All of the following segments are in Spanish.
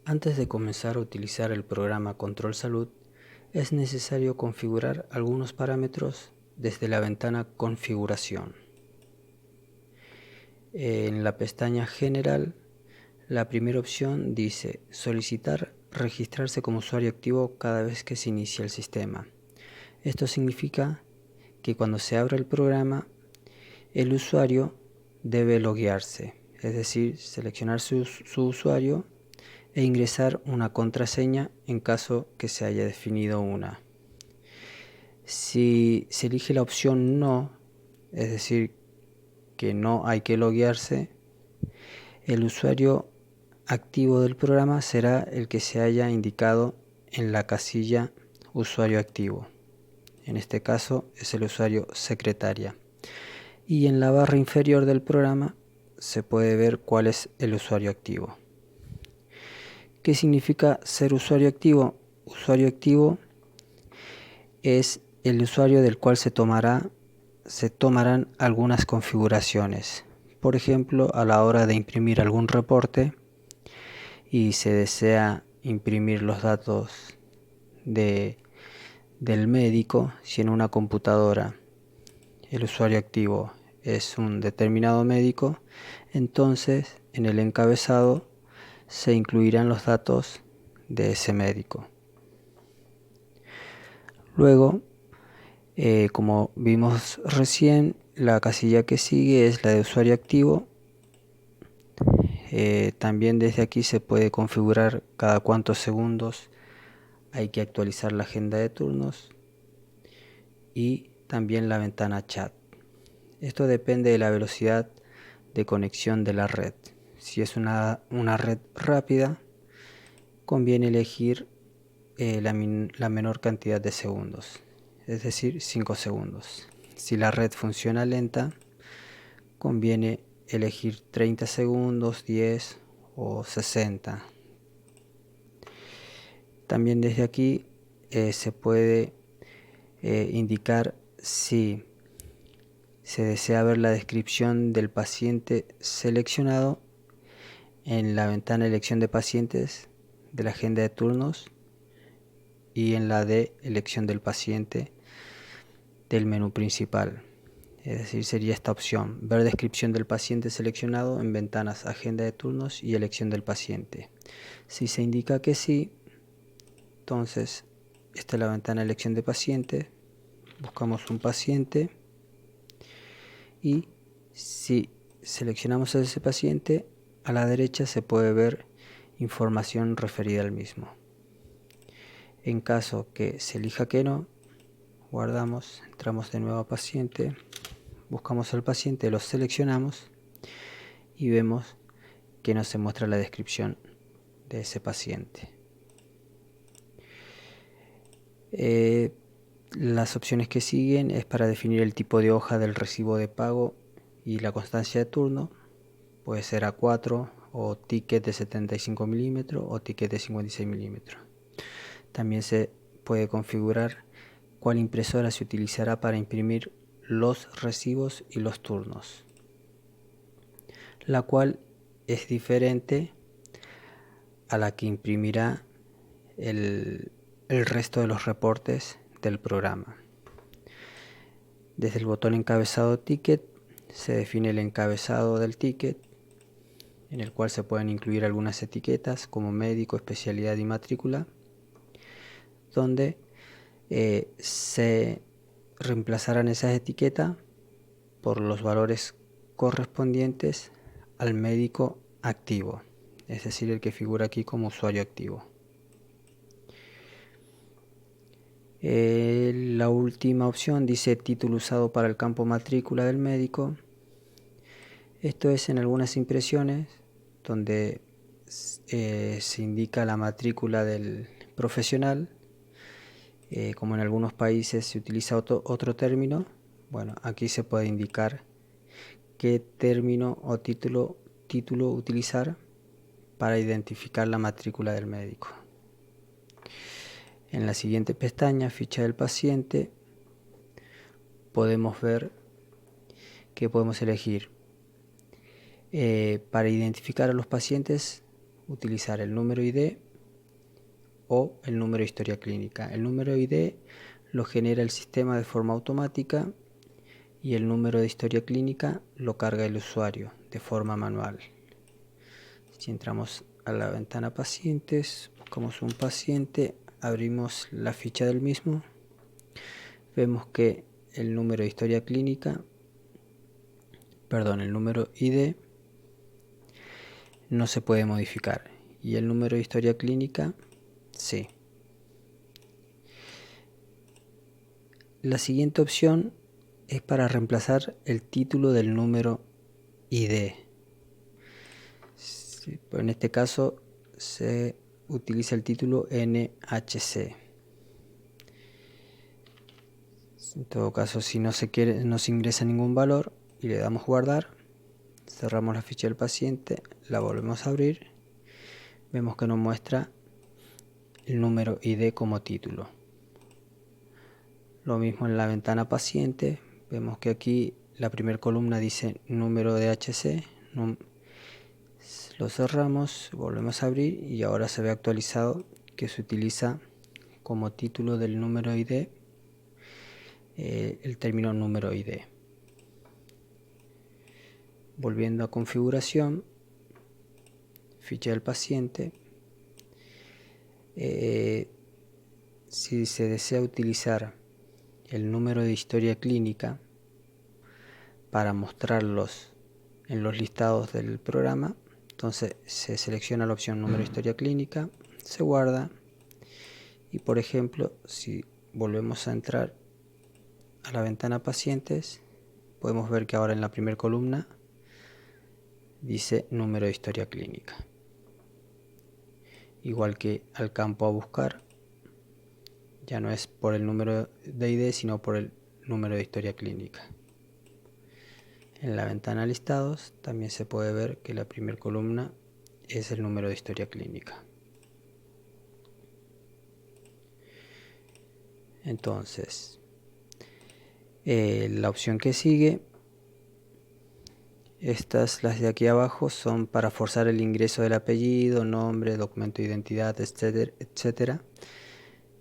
Antes de comenzar a utilizar el programa Control Salud, es necesario configurar algunos parámetros desde la ventana Configuración. En la pestaña General, la primera opción dice solicitar registrarse como usuario activo cada vez que se inicia el sistema. Esto significa que cuando se abra el programa, el usuario debe loguearse, es decir, seleccionar su usuario e ingresar una contraseña en caso que se haya definido una. Si se elige la opción no, es decir, que no hay que loguearse, el usuario activo del programa será el que se haya indicado en la casilla usuario activo. En este caso es el usuario secretaria. Y en la barra inferior del programa se puede ver cuál es el usuario activo. ¿Qué significa ser usuario activo? Usuario activo es el usuario del cual se tomarán algunas configuraciones. Por ejemplo, a la hora de imprimir algún reporte y se desea imprimir los datos del médico, si en una computadora el usuario activo es un determinado médico, entonces en el encabezado se incluirán los datos de ese médico. Luego, como vimos recién, la casilla que sigue es la de usuario activo. También desde aquí se puede configurar cada cuántos segundos hay que actualizar la agenda de turnos y también la ventana chat. Esto depende de la velocidad de conexión de la red. Si es una red rápida, conviene elegir la menor cantidad de segundos, es decir, 5 segundos. Si la red funciona lenta, conviene elegir 30 segundos, 10 o 60. También desde aquí se puede indicar si se desea ver la descripción del paciente seleccionado en la ventana elección de pacientes de la agenda de turnos y en la de elección del paciente del menú principal. Es decir, sería esta opción, ver descripción del paciente seleccionado en ventanas agenda de turnos y elección del paciente. Si se indica que sí, entonces esta es la ventana elección de paciente, buscamos un paciente y si seleccionamos a ese paciente, a la derecha se puede ver información referida al mismo. En caso que se elija que no, guardamos, entramos de nuevo a paciente, buscamos al paciente, lo seleccionamos y vemos que nos se muestra la descripción de ese paciente. Las opciones que siguen es para definir el tipo de hoja del recibo de pago y la constancia de turno. Puede ser A4 o ticket de 75 milímetros o ticket de 56 milímetros. También se puede configurar cuál impresora se utilizará para imprimir los recibos y los turnos, la cual es diferente a la que imprimirá el resto de los reportes del programa. Desde el botón encabezado ticket se define el encabezado del ticket, en el cual se pueden incluir algunas etiquetas como médico, especialidad y matrícula, donde se reemplazarán esas etiquetas por los valores correspondientes al médico activo, es decir, el que figura aquí como usuario activo. La última opción dice título usado para el campo matrícula del médico. Esto es en algunas impresiones donde se indica la matrícula del profesional. Como en algunos países se utiliza otro término, bueno, aquí se puede indicar qué término o título utilizar para identificar la matrícula del médico. En la siguiente pestaña, ficha del paciente, podemos ver que podemos elegir para identificar a los pacientes utilizar el número ID o el número de historia clínica. El número ID lo genera el sistema de forma automática y el número de historia clínica lo carga el usuario de forma manual. Si entramos a la ventana pacientes, buscamos un paciente, abrimos la ficha del mismo, vemos que el número de historia clínica, el número ID no se puede modificar y el número de historia clínica sí. La siguiente opción es para reemplazar el título del número ID. En este caso se utiliza el título NHC. En todo caso, si no se ingresa ningún valor y le damos guardar, cerramos la ficha del paciente, la volvemos a abrir, vemos que nos muestra el número ID como título. Lo mismo en la ventana paciente, vemos que aquí la primera columna dice número de HC, lo cerramos, volvemos a abrir y ahora se ve actualizado que se utiliza como título del número ID el término número ID. Volviendo a configuración, ficha del paciente, si se desea utilizar el número de historia clínica para mostrarlos en los listados del programa, entonces se selecciona la opción número de historia clínica, se guarda y por ejemplo si volvemos a entrar a la ventana pacientes, podemos ver que ahora en la primera columna dice número de historia clínica, igual que al campo a buscar ya no es por el número de ID sino por el número de historia clínica. En la ventana listados también se puede ver que la primera columna es el número de historia clínica. Entonces la opción que sigue, estas, las de aquí abajo, son para forzar el ingreso del apellido, nombre, documento de identidad, etcétera,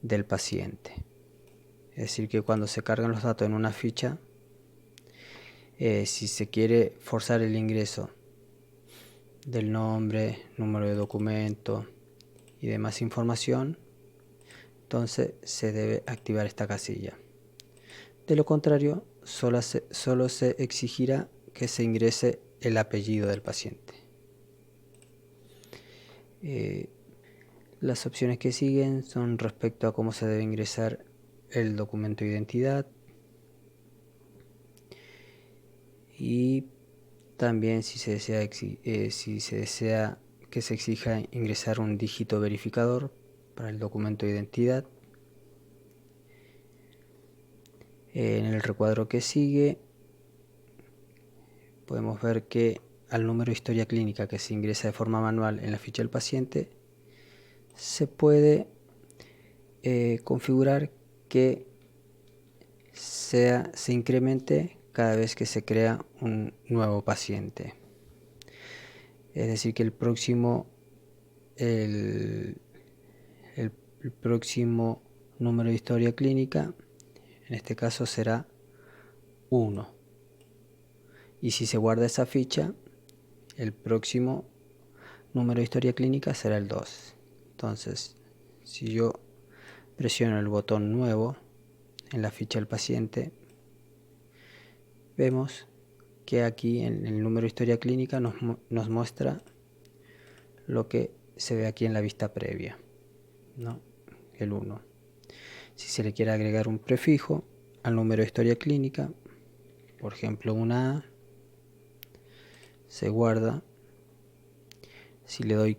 del paciente. Es decir, que cuando se cargan los datos en una ficha, si se quiere forzar el ingreso del nombre, número de documento y demás información, entonces se debe activar esta casilla. De lo contrario, solo se exigirá que se ingrese el apellido del paciente. Las opciones que siguen son respecto a cómo se debe ingresar el documento de identidad y también si se desea que se exija ingresar un dígito verificador para el documento de identidad. En el recuadro que sigue podemos ver que al número de historia clínica que se ingresa de forma manual en la ficha del paciente se puede configurar que se incremente cada vez que se crea un nuevo paciente. Es decir, que el próximo número de historia clínica en este caso será 1. Y si se guarda esa ficha, el próximo número de historia clínica será el 2. Entonces, si yo presiono el botón nuevo en la ficha del paciente, vemos que aquí en el número de historia clínica nos muestra lo que se ve aquí en la vista previa, ¿no? El 1. Si se le quiere agregar un prefijo al número de historia clínica, por ejemplo una A, se guarda. Si le doy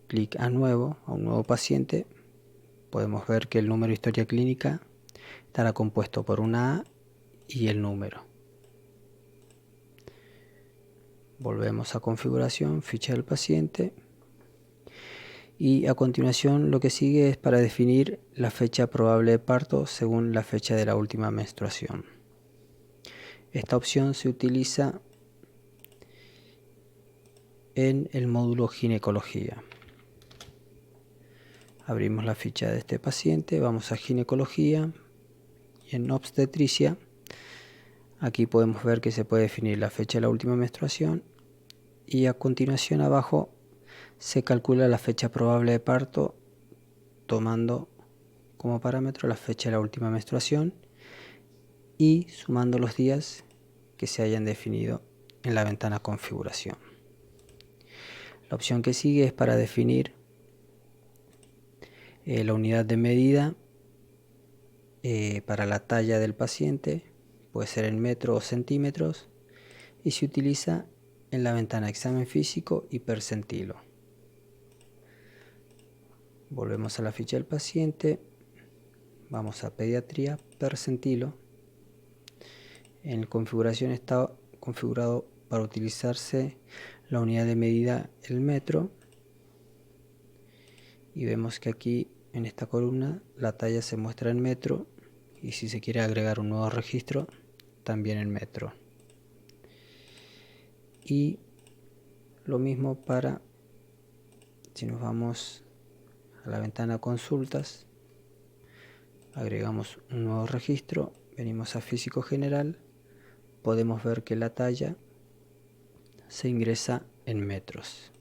clic a un nuevo paciente, podemos ver que el número de historia clínica estará compuesto por una A y el número. Volvemos a configuración, ficha del paciente. Y a continuación lo que sigue es para definir la fecha probable de parto según la fecha de la última menstruación. Esta opción se utiliza en el módulo ginecología. Abrimos la ficha de este paciente, vamos a ginecología y en obstetricia. Aquí podemos ver que se puede definir la fecha de la última menstruación y a continuación abajo se calcula la fecha probable de parto tomando como parámetro la fecha de la última menstruación y sumando los días que se hayan definido en la ventana configuración. La opción que sigue es para definir la unidad de medida para la talla del paciente, puede ser en metros o centímetros, y se utiliza en la ventana examen físico y percentilo. Volvemos a la ficha del paciente, vamos a pediatría, percentilo. En configuración está configurado para utilizarse la unidad de medida el metro y vemos que aquí en esta columna la talla se muestra en metro y si se quiere agregar un nuevo registro también en metro. Y lo mismo para si nos vamos a la ventana consultas, agregamos un nuevo registro, venimos a físico general, podemos ver que la talla se ingresa en metros.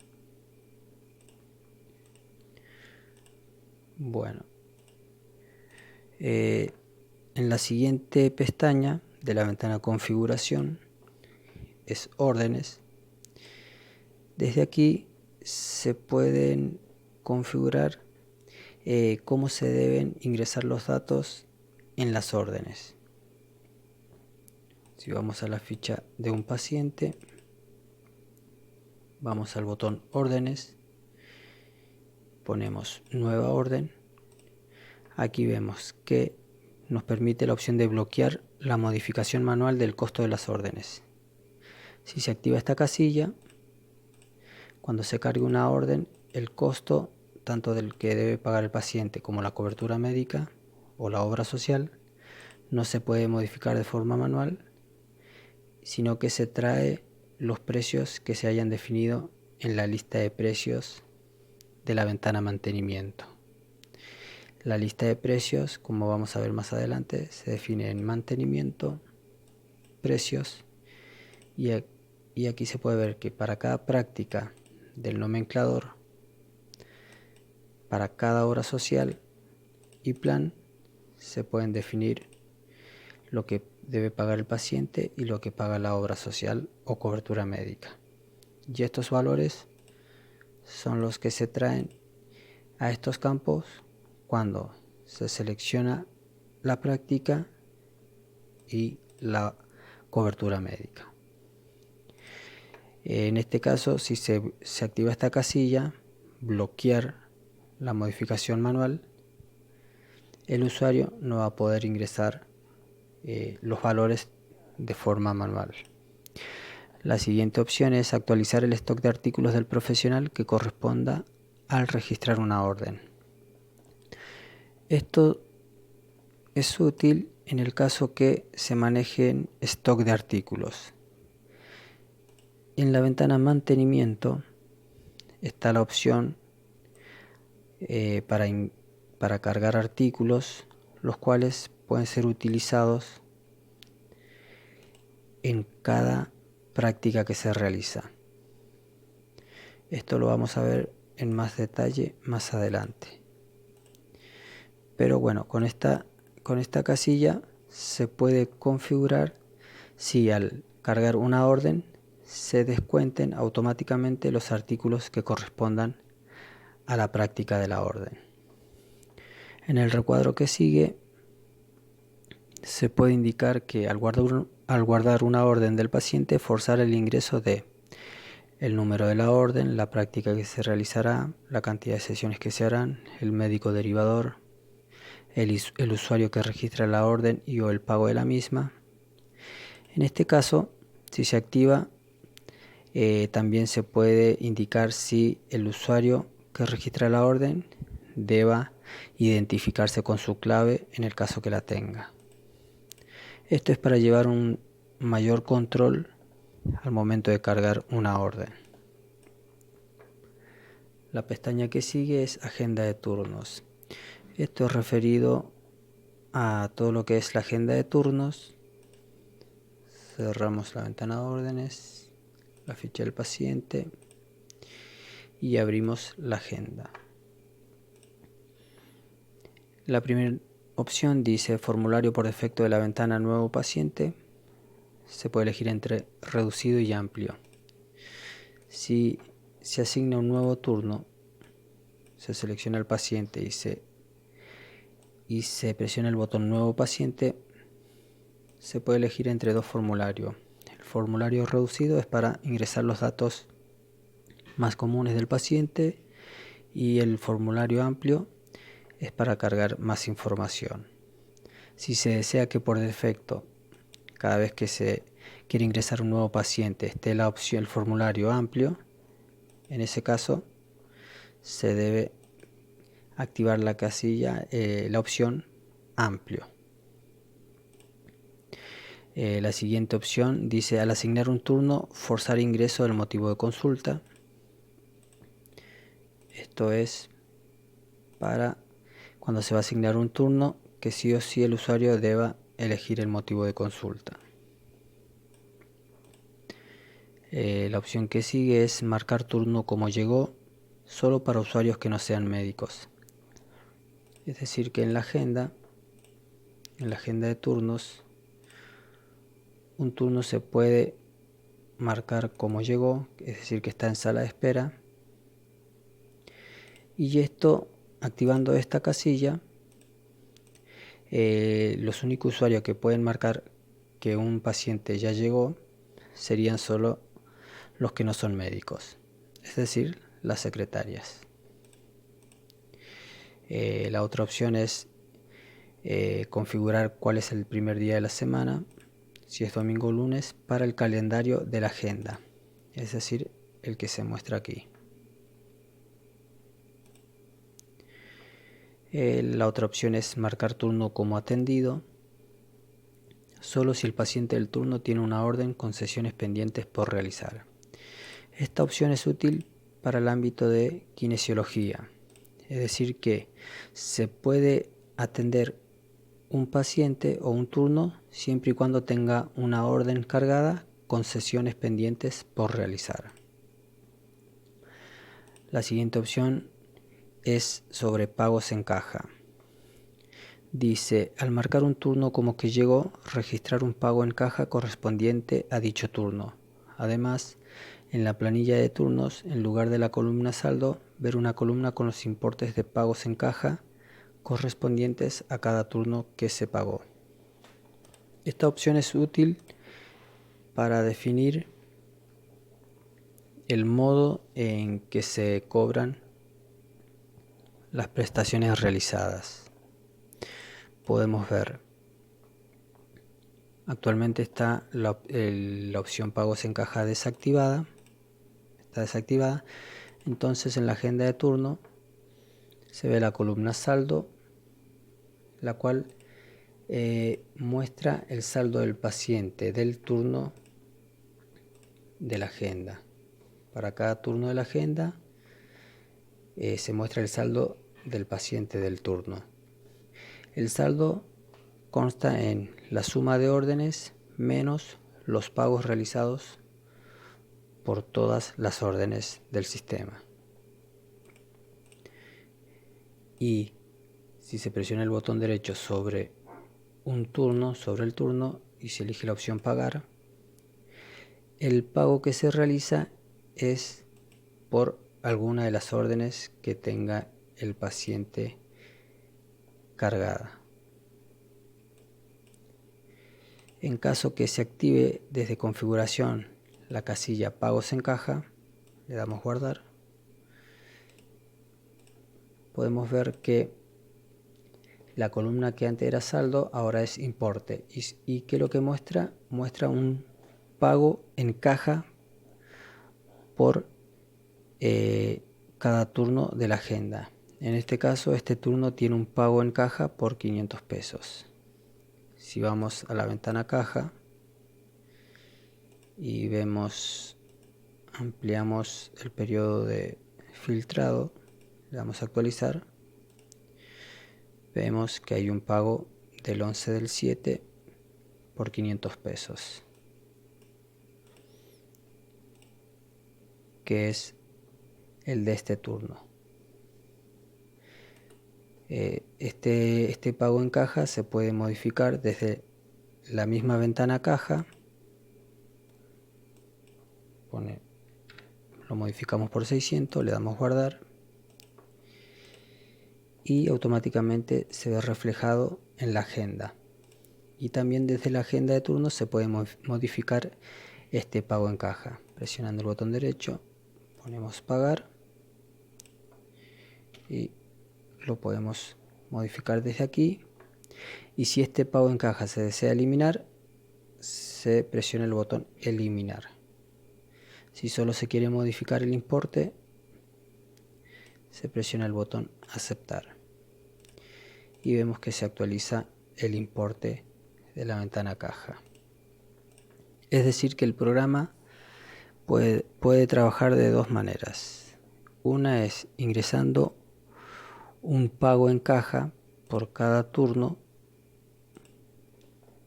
Bueno, en la siguiente pestaña de la ventana configuración es órdenes. Desde aquí se pueden configurar cómo se deben ingresar los datos en las órdenes. Si vamos a la ficha de un paciente, vamos al botón órdenes, ponemos nueva orden. Aquí vemos que nos permite la opción de bloquear la modificación manual del costo de las órdenes. Si se activa esta casilla, cuando se cargue una orden, el costo tanto del que debe pagar el paciente como la cobertura médica o la obra social no se puede modificar de forma manual, sino que se trae los precios que se hayan definido en la lista de precios de la ventana mantenimiento. La lista de precios, como vamos a ver más adelante, se define en mantenimiento, precios, y aquí se puede ver que para cada práctica del nomenclador, para cada obra social y plan, se pueden definir lo que debe pagar el paciente y lo que paga la obra social o cobertura médica. Y estos valores son los que se traen a estos campos cuando se selecciona la práctica y la cobertura médica. En este caso, si se activa esta casilla, bloquear la modificación manual, el usuario no va a poder ingresar los valores de forma manual. La siguiente opción es actualizar el stock de artículos del profesional que corresponda al registrar una orden. Esto es útil en el caso que se manejen stock de artículos. En la ventana mantenimiento está la opción para cargar artículos, los cuales pueden ser utilizados en cada práctica que se realiza. Esto lo vamos a ver en más detalle más adelante. Pero bueno, con esta casilla se puede configurar si al cargar una orden se descuenten automáticamente los artículos que correspondan a la práctica de la orden. En el recuadro que sigue se puede indicar que al guardar una orden del paciente, forzar el ingreso de el número de la orden, la práctica que se realizará, la cantidad de sesiones que se harán, el médico derivador, el usuario que registra la orden y o el pago de la misma. En este caso, si se activa, también se puede indicar si el usuario que registra la orden deba identificarse con su clave en el caso que la tenga. Esto es para llevar un mayor control al momento de cargar una orden. La pestaña que sigue es agenda de turnos. Esto es referido a todo lo que es la agenda de turnos. Cerramos la ventana de órdenes, la ficha del paciente y abrimos la agenda. La primera opción dice formulario por defecto de la ventana nuevo paciente. Se puede elegir entre reducido y amplio. Si se asigna un nuevo turno, se selecciona el paciente y se presiona el botón nuevo paciente, se puede elegir entre dos formularios. El formulario reducido es para ingresar los datos más comunes del paciente y el formulario amplio es para cargar más información. Si se desea que por defecto, cada vez que se quiere ingresar un nuevo paciente, esté la opción el formulario amplio, en ese caso se debe activar la casilla, la opción amplio. La siguiente opción dice al asignar un turno forzar ingreso del motivo de consulta. Esto es para cuando se va a asignar un turno que sí o sí el usuario deba elegir el motivo de consulta. La opción que sigue es marcar turno como llegó solo para usuarios que no sean médicos. Es decir que en la agenda de turnos, un turno se puede marcar como llegó, es decir que está en sala de espera, y esto, activando esta casilla, los únicos usuarios que pueden marcar que un paciente ya llegó serían solo los que no son médicos, es decir, las secretarias. La otra opción es configurar cuál es el primer día de la semana, si es domingo o lunes, para el calendario de la agenda, es decir, el que se muestra aquí. La otra opción es marcar turno como atendido, solo si el paciente del turno tiene una orden con sesiones pendientes por realizar. Esta opción es útil para el ámbito de kinesiología, es decir que se puede atender un paciente o un turno siempre y cuando tenga una orden cargada con sesiones pendientes por realizar. La siguiente opción es sobre pagos en caja. Dice, al marcar un turno como que llegó, registrar un pago en caja correspondiente a dicho turno. Además, en la planilla de turnos, en lugar de la columna saldo, ver una columna con los importes de pagos en caja correspondientes a cada turno que se pagó. Esta opción es útil para definir el modo en que se cobran las prestaciones realizadas. Podemos ver, actualmente está la opción pagos en caja desactivada, está desactivada. Entonces en la agenda de turno se ve la columna saldo, la cual muestra el saldo del paciente del turno de la agenda. Para cada turno de la agenda se muestra el saldo del paciente del turno. El saldo consta en la suma de órdenes menos los pagos realizados por todas las órdenes del sistema. Y si se presiona el botón derecho sobre un turno, sobre el turno, y se elige la opción pagar, el pago que se realiza es por alguna de las órdenes que tenga el paciente cargada. En caso que se active desde configuración la casilla pagos en caja, le damos guardar, podemos ver que la columna que antes era saldo ahora es importe y que lo que muestra un pago en caja por cada turno de la agenda. En este caso este turno tiene un pago en caja por 500 pesos. Si vamos a la ventana caja y vemos, ampliamos el periodo de filtrado, le damos a actualizar, vemos que hay un pago del 11 del 7 por 500 pesos, que es el de este turno. Este pago en caja se puede modificar desde la misma ventana caja. Lo modificamos por 600, le damos guardar y automáticamente se ve reflejado en la agenda. Y también desde la agenda de turnos se puede modificar este pago en caja. Presionando el botón derecho ponemos pagar y lo podemos modificar desde aquí. Y si este pago en caja se desea eliminar, se presiona el botón eliminar. Si solo se quiere modificar el importe, se presiona el botón aceptar y vemos que se actualiza el importe de la ventana caja. Es decir, que el programa puede trabajar de dos maneras. Una es ingresando un pago en caja por cada turno,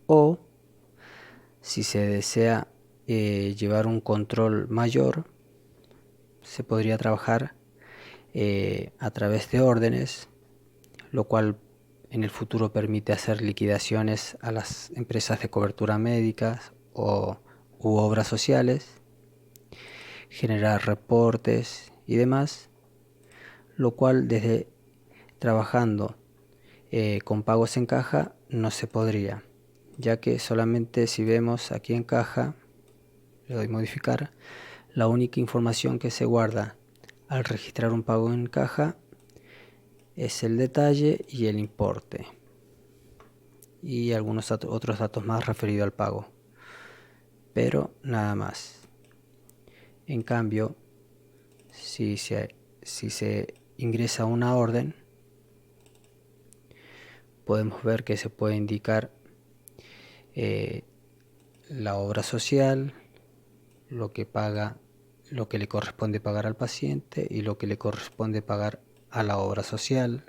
o si se desea llevar un control mayor, se podría trabajar a través de órdenes, lo cual en el futuro permite hacer liquidaciones a las empresas de cobertura médica u obras sociales, generar reportes y demás, lo cual desde trabajando con pagos en caja no se podría, ya que solamente si vemos aquí en caja, le doy modificar, la única información que se guarda al registrar un pago en caja es el detalle y el importe y algunos otros datos más referidos al pago, pero nada más. En cambio, si se ingresa una orden, podemos ver que se puede indicar la obra social, lo que paga, lo que le corresponde pagar al paciente y lo que le corresponde pagar a la obra social.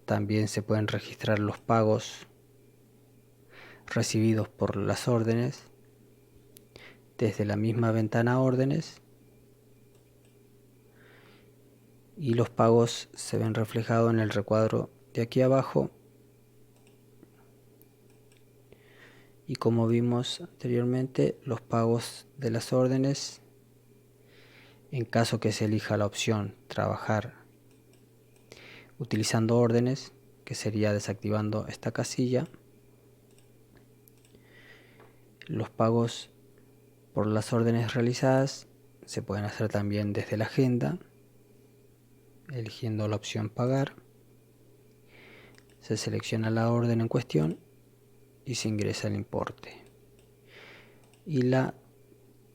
También se pueden registrar los pagos recibidos por las órdenes desde la misma ventana órdenes, y los pagos se ven reflejados en el recuadro de aquí abajo. Y como vimos anteriormente, los pagos de las órdenes, en caso que se elija la opción trabajar utilizando órdenes, que sería desactivando esta casilla, los pagos por las órdenes realizadas se pueden hacer también desde la agenda, eligiendo la opción pagar. Se selecciona la orden en cuestión y se ingresa el importe. Y la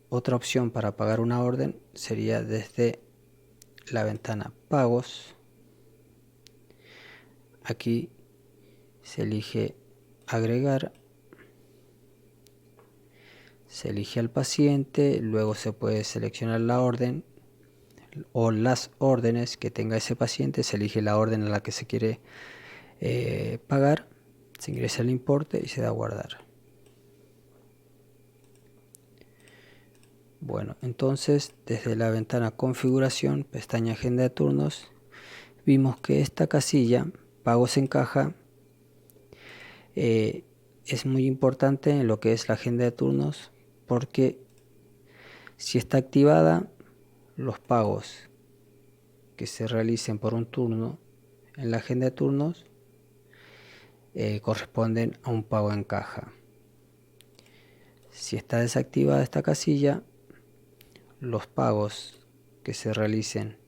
otra opción para pagar una orden sería desde la ventana pagos. Aquí se elige agregar, se elige al paciente, luego se puede seleccionar la orden o las órdenes que tenga ese paciente, se elige la orden a la que se quiere pagar, se ingresa el importe y se da a guardar. Bueno, entonces desde la ventana configuración, pestaña agenda de turnos, vimos que esta casilla pagos en caja es muy importante en lo que es la agenda de turnos, porque si está activada, los pagos que se realicen por un turno en la agenda de turnos corresponden a un pago en caja. Si está desactivada esta casilla, los pagos que se realicen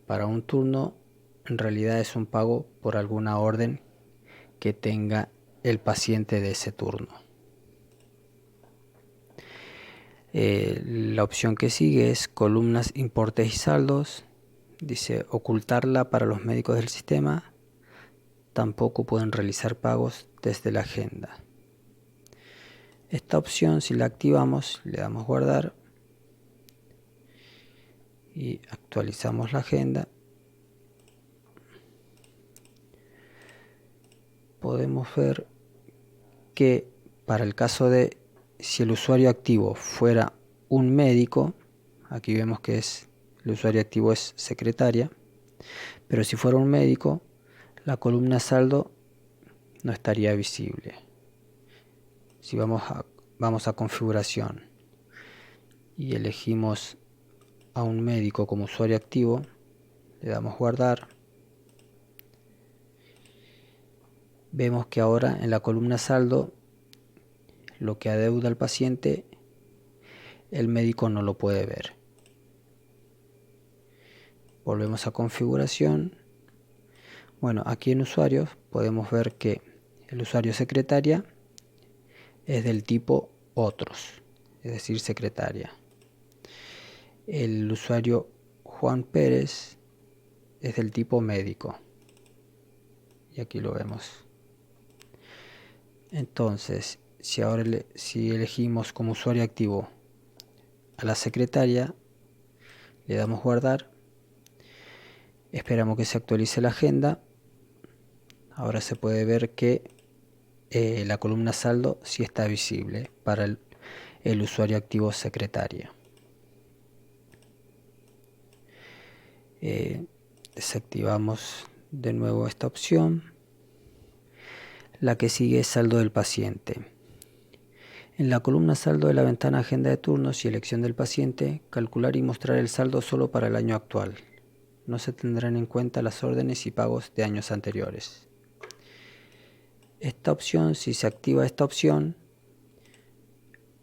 para un turno en realidad es un pago por alguna orden que tenga el paciente de ese turno. La opción que sigue es columnas, importes y saldos. Dice ocultarla para los médicos del sistema. Tampoco pueden realizar pagos desde la agenda. Esta opción, si la activamos, le damos guardar y actualizamos la agenda, podemos ver que para el caso de si el usuario activo fuera un médico, aquí vemos que el usuario activo es secretaria, pero si fuera un médico, la columna saldo no estaría visible. Si vamos a configuración y elegimos a un médico como usuario activo, le damos guardar, vemos que ahora en la columna saldo lo que adeuda al paciente, el médico no lo puede ver. Volvemos a configuración. Bueno, aquí en usuarios podemos ver que el usuario secretaria es del tipo otros, es decir, secretaria. El usuario Juan Pérez es del tipo médico. Y aquí lo vemos. Entonces, si elegimos como usuario activo a la secretaria, le damos guardar, esperamos que se actualice la agenda. Ahora se puede ver que la columna saldo sí está visible para el usuario activo secretaria. Desactivamos de nuevo esta opción. La que sigue es saldo del paciente. En la columna saldo de la ventana agenda de turnos y elección del paciente, calcular y mostrar el saldo solo para el año actual. No se tendrán en cuenta las órdenes y pagos de años anteriores. Esta opción, si se activa esta opción,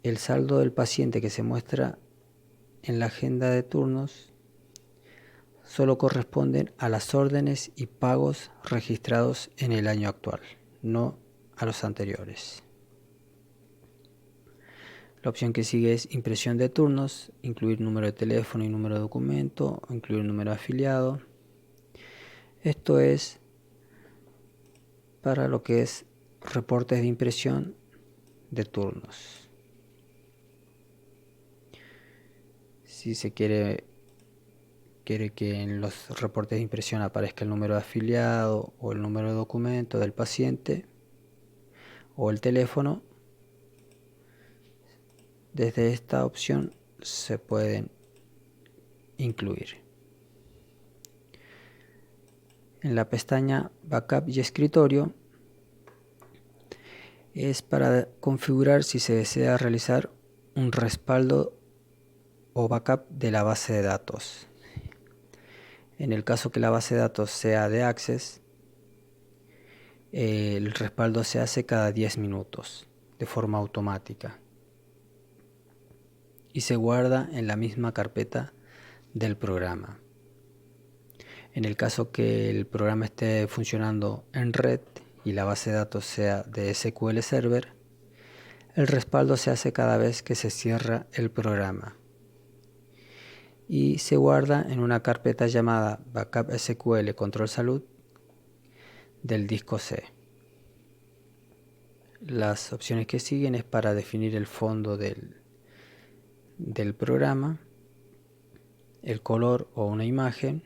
el saldo del paciente que se muestra en la agenda de turnos solo corresponden a las órdenes y pagos registrados en el año actual, no a los anteriores. La opción que sigue es impresión de turnos, incluir número de teléfono y número de documento, incluir número de afiliado. Esto es para lo que es reportes de impresión de turnos. Si se quiere que en los reportes de impresión aparezca el número de afiliado o el número de documento del paciente o el teléfono, desde esta opción se pueden incluir. En la pestaña Backup y Escritorio es para configurar si se desea realizar un respaldo o backup de la base de datos. En el caso que la base de datos sea de Access, el respaldo se hace cada 10 minutos de forma automática y se guarda en la misma carpeta del programa. En el caso que el programa esté funcionando en red y la base de datos sea de SQL Server, el respaldo se hace cada vez que se cierra el programa y se guarda en una carpeta llamada Backup SQL Control Salud del disco C. Las opciones que siguen es para definir el fondo del programa, el color o una imagen,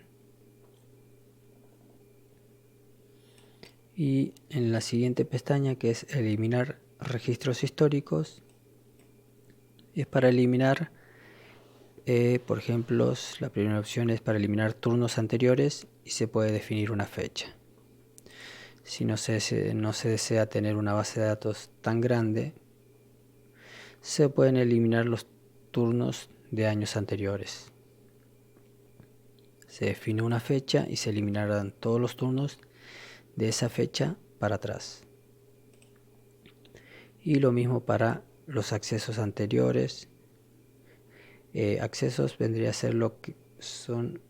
y en la siguiente pestaña, que es eliminar registros históricos, es para eliminar, por ejemplo, la primera opción es para eliminar turnos anteriores y se puede definir una fecha. Si no se desea tener una base de datos tan grande, se pueden eliminar los turnos de años anteriores. Se define una fecha y se eliminarán todos los turnos de esa fecha para atrás. Y lo mismo para los accesos anteriores. Accesos vendría a ser lo que son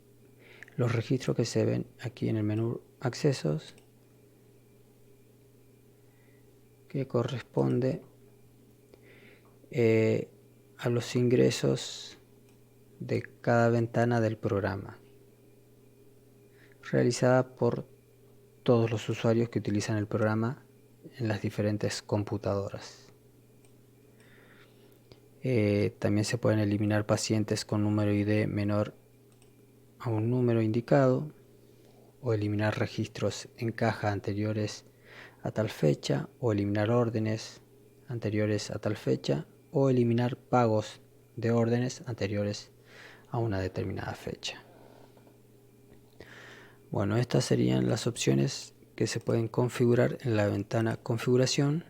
los registros que se ven aquí en el menú accesos, que corresponde a los ingresos de cada ventana del programa, realizada por todos los usuarios que utilizan el programa en las diferentes computadoras. También se pueden eliminar pacientes con número ID menor a un número indicado, o eliminar registros en caja anteriores a tal fecha, o eliminar órdenes anteriores a tal fecha, o eliminar pagos de órdenes anteriores a una determinada fecha. Bueno, estas serían las opciones que se pueden configurar en la ventana configuración.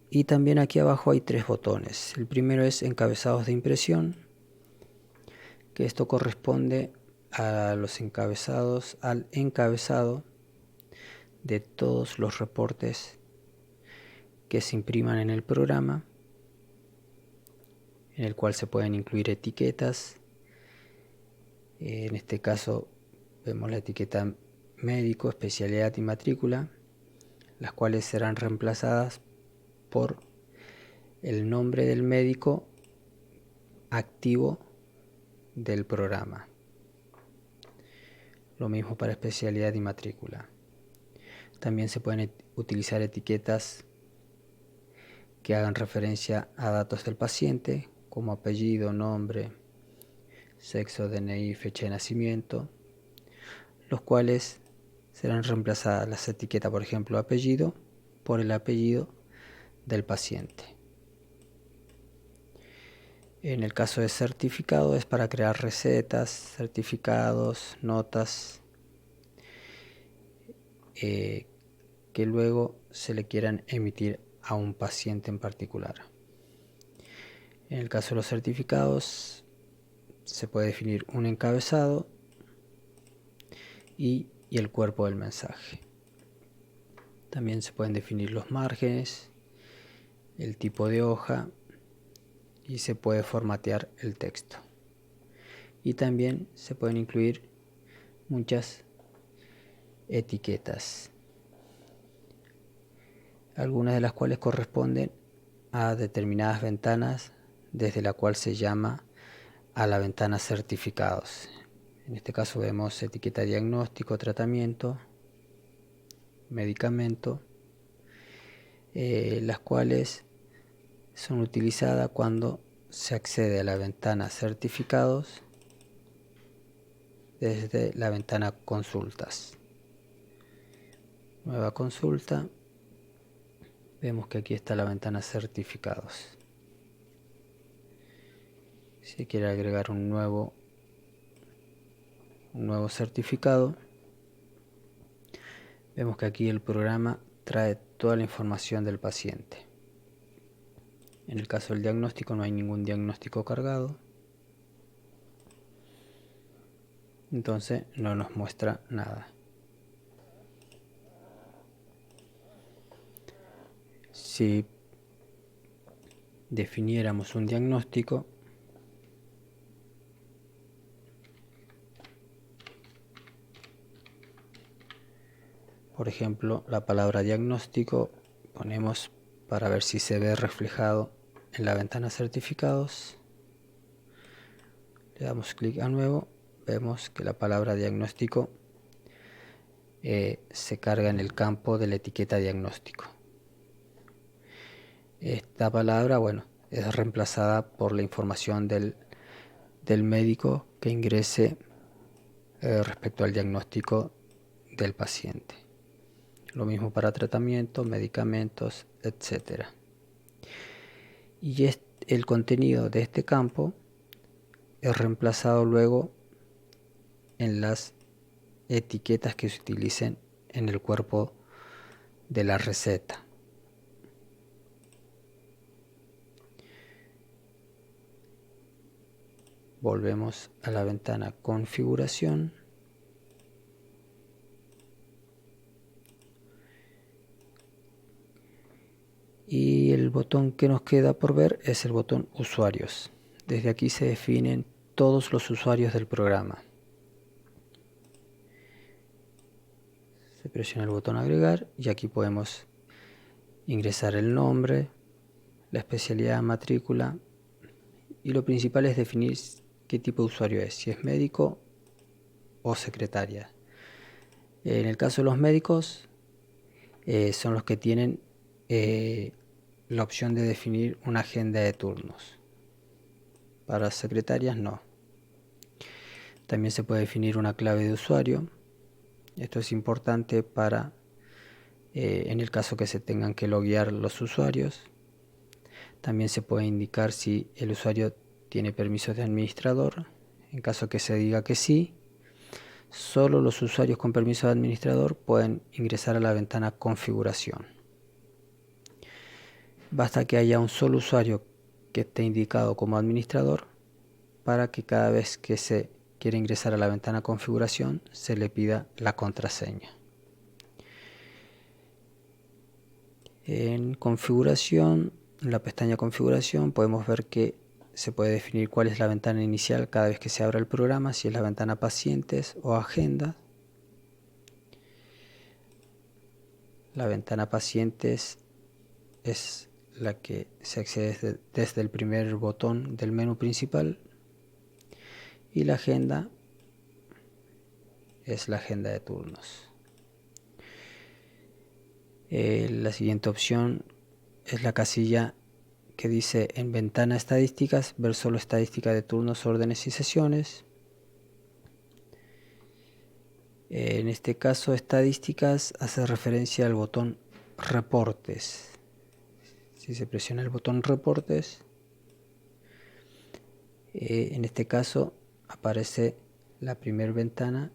Y también aquí abajo hay 3 botones. El primero es encabezados de impresión, que esto corresponde a los encabezados, al encabezado de todos los reportes que se impriman en el programa, en el cual se pueden incluir etiquetas. En este caso vemos la etiqueta médico, especialidad y matrícula, las cuales serán reemplazadas por el nombre del médico activo del programa. Lo mismo para especialidad y matrícula. También se pueden utilizar etiquetas que hagan referencia a datos del paciente, como apellido, nombre, sexo, DNI, fecha de nacimiento, los cuales serán reemplazadas las etiquetas, por ejemplo, apellido, por el apellido del paciente. En el caso de certificado es para crear recetas, certificados, notas que luego se le quieran emitir a un paciente en particular. En el caso de los certificados se puede definir un encabezado y el cuerpo del mensaje. También se pueden definir los márgenes, el tipo de hoja y se puede formatear el texto. Y también se pueden incluir muchas etiquetas, algunas de las cuales corresponden a determinadas ventanas, desde la cual se llama a la ventana certificados. En este caso vemos etiqueta diagnóstico, tratamiento, medicamento, las cuales son utilizadas cuando se accede a la ventana certificados desde la ventana consultas. Nueva consulta. Vemos que aquí está la ventana certificados. Si quiere agregar un nuevo certificado, vemos que aquí el programa trae toda la información del paciente. En el caso del diagnóstico no hay ningún diagnóstico cargado, entonces no nos muestra nada. Si definiéramos un diagnóstico, por ejemplo, la palabra diagnóstico ponemos para ver si se ve reflejado en la ventana certificados. Le damos clic a nuevo, vemos que la palabra diagnóstico se carga en el campo de la etiqueta diagnóstico. Esta palabra, es reemplazada por la información del médico que ingrese respecto al diagnóstico del paciente. Lo mismo para tratamiento, medicamentos, etc. Y el contenido de este campo es reemplazado luego en las etiquetas que se utilicen en el cuerpo de la receta. Volvemos a la ventana configuración. Y el botón que nos queda por ver es el botón usuarios. Desde aquí se definen todos los usuarios del programa. Se presiona el botón agregar y aquí podemos ingresar el nombre, la especialidad, matrícula, y lo principal es definir qué tipo de usuario es, si es médico o secretaria. En el caso de los médicos, son los que tienen la opción de definir una agenda de turnos. Para secretarias no. También se puede definir una clave de usuario. Esto es importante para en el caso que se tengan que loguear los usuarios. También se puede indicar si el usuario tiene permisos de administrador. En caso que se diga que sí, solo los usuarios con permiso de administrador pueden ingresar a la ventana configuración. Basta que haya un solo usuario que esté indicado como administrador para que cada vez que se quiere ingresar a la ventana configuración se le pida la contraseña. En configuración, en la pestaña configuración podemos ver que se puede definir cuál es la ventana inicial cada vez que se abra el programa, si es la ventana pacientes o agenda. La ventana pacientes es la que se accede desde el primer botón del menú principal y la agenda es la agenda de turnos. La siguiente opción es la casilla que dice en ventana estadísticas, ver solo estadística de turnos, órdenes y sesiones. En este caso estadísticas hace referencia al botón reportes. Si se presiona el botón reportes, en este caso aparece la primera ventana,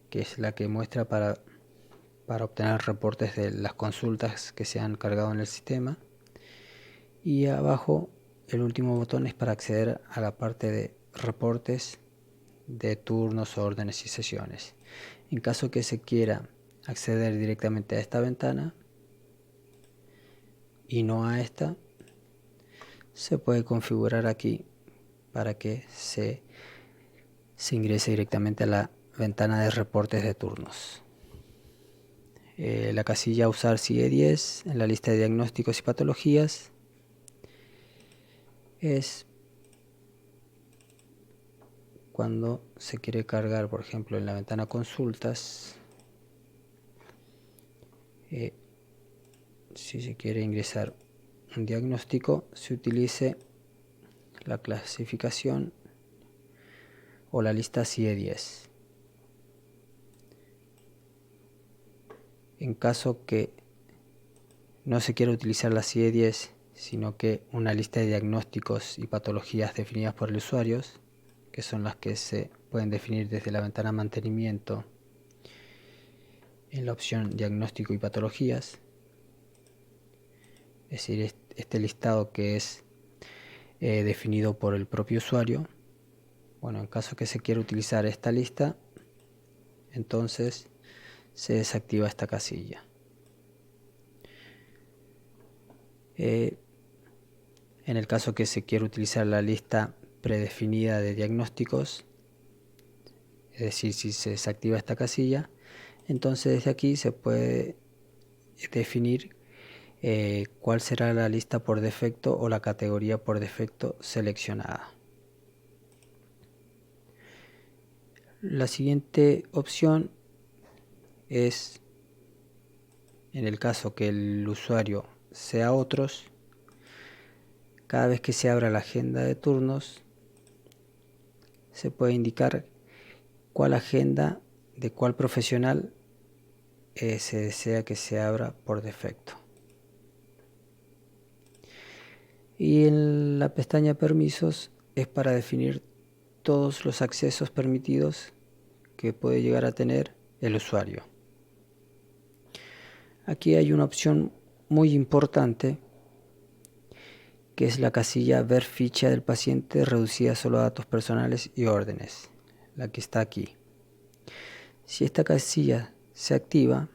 que es la que muestra para obtener reportes de las consultas que se han cargado en el sistema, y abajo el último botón es para acceder a la parte de reportes de turnos, órdenes y sesiones. En caso que se quiera acceder directamente a esta ventana y no a esta, se puede configurar aquí para que se ingrese directamente a la ventana de reportes de turnos. La casilla usar sigue 10 en la lista de diagnósticos y patologías es cuando se quiere cargar, por ejemplo, en la ventana consultas, si se quiere ingresar un diagnóstico, se utilice la clasificación o la lista CIE 10. En caso que no se quiera utilizar la CIE 10, sino que una lista de diagnósticos y patologías definidas por el usuario, que son las que se pueden definir desde la ventana mantenimiento en la opción diagnóstico y patologías, es decir, este listado que es definido por el propio usuario. Bueno, en caso que se quiera utilizar esta lista, entonces se desactiva esta casilla. En el caso que se quiera utilizar la lista predefinida de diagnósticos, es decir, si se desactiva esta casilla, entonces desde aquí se puede definir cuál será la lista por defecto o la categoría por defecto seleccionada. La siguiente opción es, en el caso que el usuario sea otros, cada vez que se abra la agenda de turnos, se puede indicar cuál agenda de cuál profesional se desea que se abra por defecto. Y en la pestaña permisos es para definir todos los accesos permitidos que puede llegar a tener el usuario. Aquí hay una opción muy importante que es la casilla ver ficha del paciente reducida solo a datos personales y órdenes, la que está aquí. Si esta casilla se activa,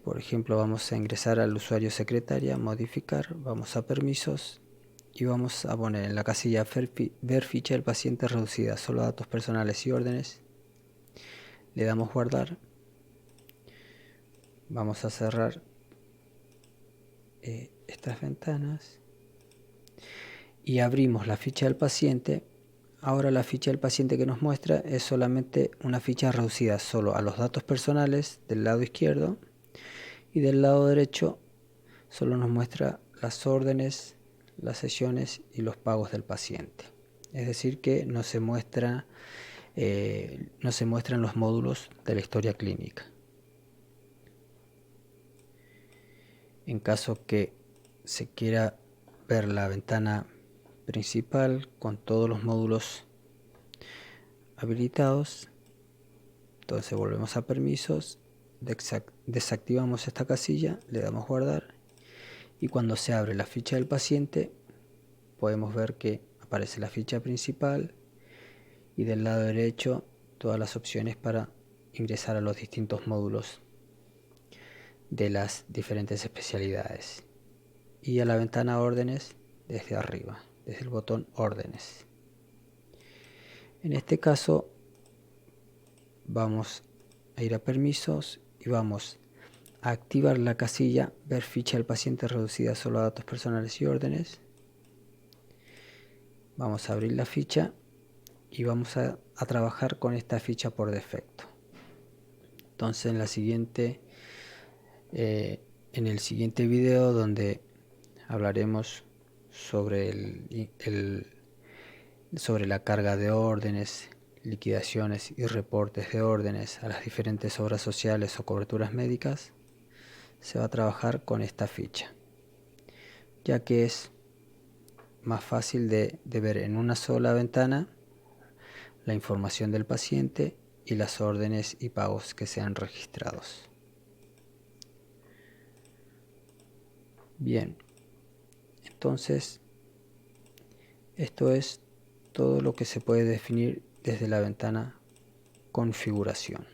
por ejemplo, vamos a ingresar al usuario secretaria, modificar, vamos a permisos y vamos a poner en la casilla ver ficha del paciente reducida solo a datos personales y órdenes. Le damos guardar. Vamos a cerrar estas ventanas y abrimos la ficha del paciente. Ahora la ficha del paciente que nos muestra es solamente una ficha reducida solo a los datos personales del lado izquierdo, y del lado derecho solo nos muestra las órdenes, las sesiones y los pagos del paciente. Es decir, que no se muestran los módulos de la historia clínica. En caso que se quiera ver la ventana principal con todos los módulos habilitados, entonces volvemos a permisos, desactivamos esta casilla, le damos guardar, y cuando se abre la ficha del paciente podemos ver que aparece la ficha principal y del lado derecho todas las opciones para ingresar a los distintos módulos de las diferentes especialidades, y a la ventana órdenes desde arriba, desde el botón órdenes. En este caso vamos a ir a permisos y vamos a activar la casilla ver ficha del paciente reducida solo a datos personales y órdenes. Vamos a abrir la ficha y vamos a trabajar con esta ficha por defecto. Entonces en el siguiente video, donde hablaremos sobre sobre la carga de órdenes, liquidaciones y reportes de órdenes a las diferentes obras sociales o coberturas médicas, se va a trabajar con esta ficha, ya que es más fácil de ver en una sola ventana la información del paciente y las órdenes y pagos que sean registrados. Bien, entonces esto es todo lo que se puede definir desde la ventana configuración.